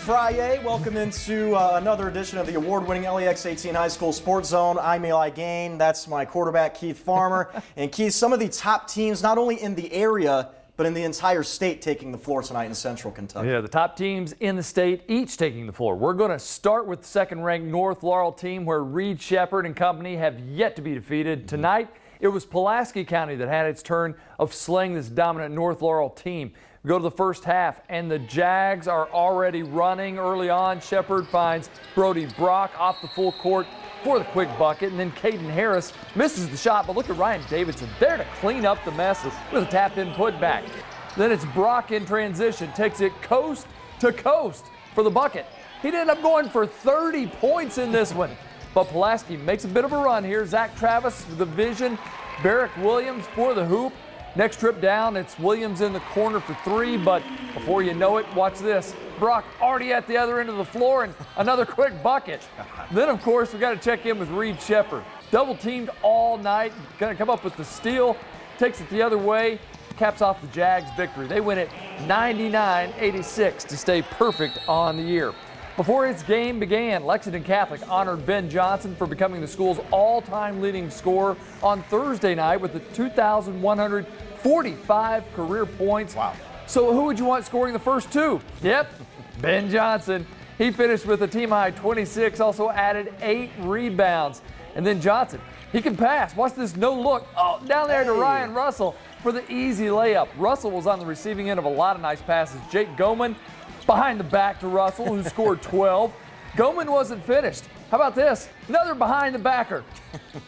Friday. Welcome into another edition of the award-winning LAX 18 High School Sports Zone. I'm Eli Gain. That's my quarterback, Keith Farmer. And Keith, some of the top teams, not only in the area, but in the entire state, taking the floor tonight in Central Kentucky. Yeah, the top teams in the state, each taking the floor. We're going to start with the second-ranked North Laurel team, where Reed Shepherd and company have yet to be defeated. Tonight, it was Pulaski County that had its turn of slaying this dominant North Laurel team. We go to the first half, and the Jags are already running early on. Shepherd finds Brody Brock off the full court for the quick bucket, and then Caden Harris misses the shot, but look at Ryan Davidson there to clean up the mess with a tap-in putback. Then it's Brock in transition, takes it coast to coast for the bucket. He'd end up going for 30 points in this one, but Pulaski makes a bit of a run here. Zach Travis with the vision, Barrick Williams for the hoop. Next trip down, it's Williams in the corner for three, but before you know it, watch this. Brock already at the other end of the floor and another quick bucket. Then, of course, we got to check in with Reed Shepherd. Double teamed all night, going to come up with the steal, takes it the other way, caps off the Jags' victory. They win it 99-86 to stay perfect on the year. Before its game began, Lexington Catholic honored Ben Johnson for becoming the school's all-time leading scorer on Thursday night with the 2,145 career points. Wow. So who would you want scoring the first two? Yep, Ben Johnson. He finished with a team-high 26, also added 8 rebounds. And then Johnson, he can pass. Watch this no-look. Oh, down there to Ryan Russell for the easy layup. Russell was on the receiving end of a lot of nice passes. Jake Goman behind the back to Russell, who scored 12. Goman wasn't finished. How about this? Another behind the backer.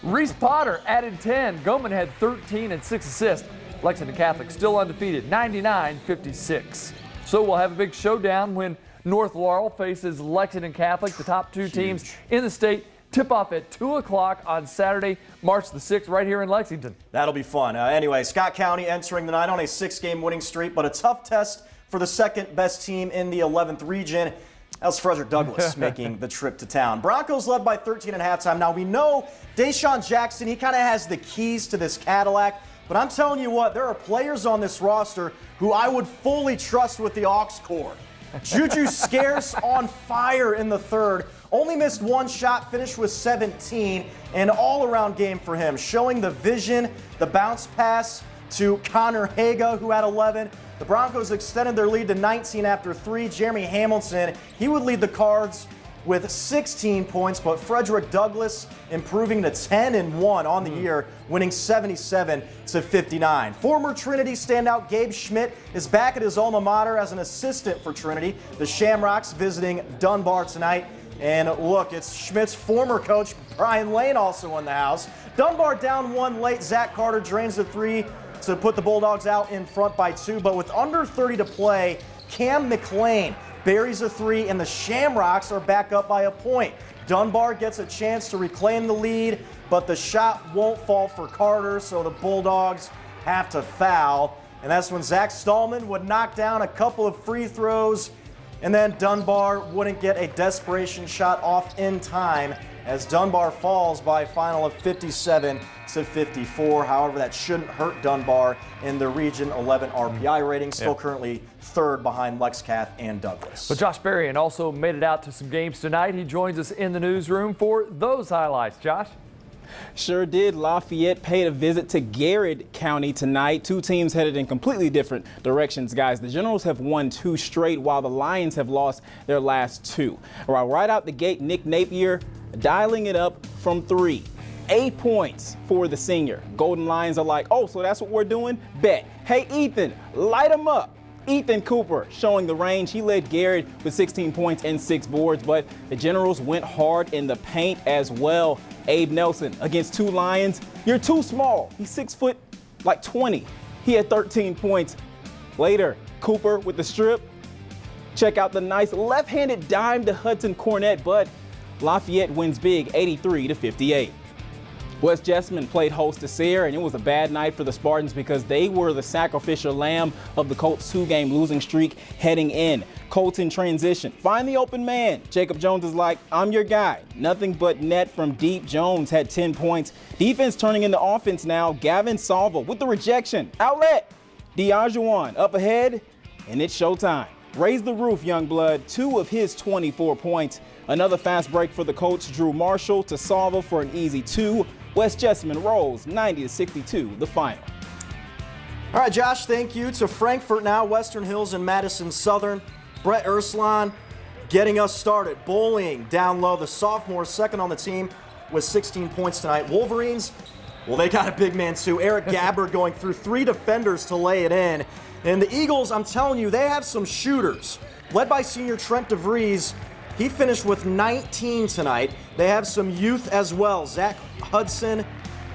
Reese Potter added 10. Goman had 13 and 6 assists. Lexington Catholic still undefeated, 99-56. So we'll have a big showdown when North Laurel faces Lexington Catholic. The top two teams in the state tip off at 2 o'clock on Saturday, March the 6th, right here in Lexington. That'll be fun. Anyway, Scott County entering the night on a 6-game winning streak, but a tough test for the second best team in the 11th region. That's Frederick Douglass making the trip to town. Broncos led by 13 at halftime. Now we know Deshaun Jackson, he kind of has the keys to this Cadillac, but I'm telling you what, there are players on this roster who I would fully trust with the aux cord. Juju Scarce on fire in the third. Only missed one shot, finished with 17. An all-around game for him, showing the vision, the bounce pass to Connor Haga, who had 11. The Broncos extended their lead to 19 after 3. Jeremy Hamilton, he would lead the Cards with 16 points, but Frederick Douglass improving to 10-1 on the year, winning 77-59. Former Trinity standout Gabe Schmidt is back at his alma mater as an assistant for Trinity. The Shamrocks visiting Dunbar tonight. And look, it's Schmidt's former coach, Brian Lane, also in the house. Dunbar down 1 late. Zach Carter drains the 3 to put the Bulldogs out in front by 2. But with under 30 to play, Cam McLean buries a 3, and the Shamrocks are back up by a point. Dunbar gets a chance to reclaim the lead, but the shot won't fall for Carter, so the Bulldogs have to foul. And that's when Zach Stallman would knock down a couple of free throws, and then Dunbar wouldn't get a desperation shot off in time as Dunbar falls by a final of 57-54. However, that shouldn't hurt Dunbar in the Region 11 RPI rating, still currently third behind LexCath and Douglas. But Josh Berrien also made it out to some games tonight. He joins us in the newsroom for those highlights. Josh? Sure did. Lafayette paid a visit to Garrett County tonight. Two teams headed in completely different directions, guys. The Generals have won 2 straight, while the Lions have lost their last 2. Right out the gate, Nick Napier dialing it up from 3. 8 points for the senior. Golden Lions are like, oh, so that's what we're doing? Bet. Hey, Ethan, light them up. Ethan Cooper showing the range. He led Garrett with 16 points and 6 boards, but the Generals went hard in the paint as well. Abe Nelson against 2 Lions. You're too small. He's 6 foot, like 20. He had 13 points. Later, Cooper with the strip. Check out the nice left-handed dime to Hudson Cornett, but Lafayette wins big, 83-58. West Jessamine played host to SAYRE, and it was a bad night for the Spartans because they were the sacrificial lamb of the Colts' 2-game losing streak heading in. Colts in transition. Find the open man. Jacob Jones is like, I'm your guy. Nothing but net from deep. Jones had 10 points. Defense turning into offense now. Gavin Salvo with the rejection. Outlet. Diajuan up ahead, and it's showtime. Raise the roof, young blood. 2 of his 24 points. Another fast break for the coach, Drew Marshall, to Salva for an easy 2. West Jessamine rolls 90-62, the final. All right, Josh, thank you. To Frankfort now, Western Hills and Madison Southern. Brett Urslan getting us started. Bullying down low, the sophomore, second on the team with 16 points tonight. Wolverines, well, they got a big man too. Eric Gabbard going through 3 defenders to lay it in. And the Eagles, I'm telling you, they have some shooters. Led by senior Trent DeVries, he finished with 19 tonight. They have some youth as well. Zach Hudson,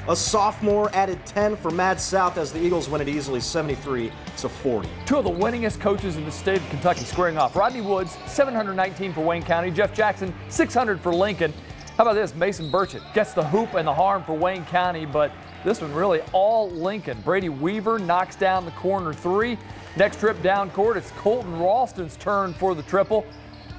a sophomore, added 10 for Mad South as the Eagles win it easily, 73-40. 2 of the winningest coaches in the state of Kentucky squaring off. Rodney Woods, 719 for Wayne County. Jeff Jackson, 600 for Lincoln. How about this? Mason Burchett gets the hoop and the harm for Wayne County, but this one really all Lincoln. Brady Weaver knocks down the corner 3. Next trip down court, it's Colton Ralston's turn for the triple.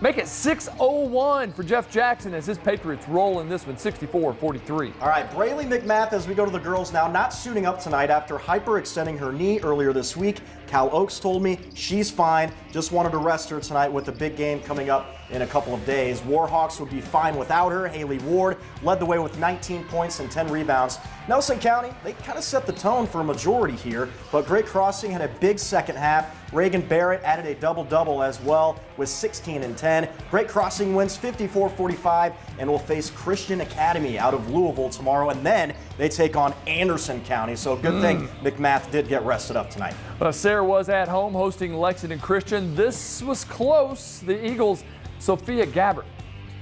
Make it 6-0-1 for Jeff Jackson as his Patriots roll in this one, 64-43. All right, Braylee McMath as we go to the girls now, not suiting up tonight after hyperextending her knee earlier this week. Cal Oaks told me she's fine, just wanted to rest her tonight with a big game coming up in a couple of days. Warhawks would be fine without her. Haley Ward led the way with 19 points and 10 rebounds. Nelson County, they kind of set the tone for a majority here, but Great Crossing had a big second half. Reagan Barrett added a double-double as well with 16 and 10. Great Crossing wins 54-45 and will face Christian Academy out of Louisville tomorrow, and then they take on Anderson County. So good thing McMath did get rested up tonight. SAYRE was at home hosting Lexington Christian. This was close. The Eagles' Sophia Gabbard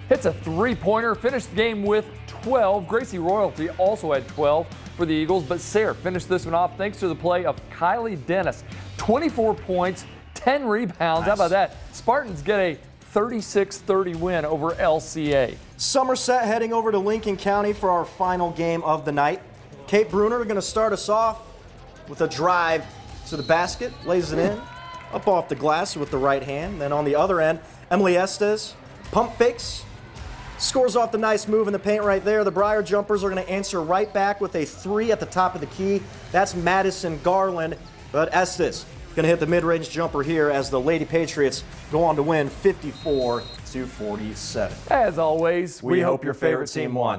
hits a 3-pointer, finished the game with 12. Gracie Royalty also had 12 for the Eagles, but SAYRE finished this one off thanks to the play of Kylie Dennis. 24 points, 10 rebounds. Nice. How about that? Spartans get a 36-30 win over LCA. Somerset heading over to Lincoln County for our final game of the night. Kate Bruner going to start us off with a drive to the basket, lays it in, up off the glass with the right hand. Then on the other end, Emily Estes pump fakes, scores off the nice move in the paint right there. The Briar Jumpers are going to answer right back with a 3 at the top of the key. That's Madison Garland, but Estes going to hit the mid-range jumper here as the Lady Patriots go on to win 54-47. As always, we hope your favorite team won.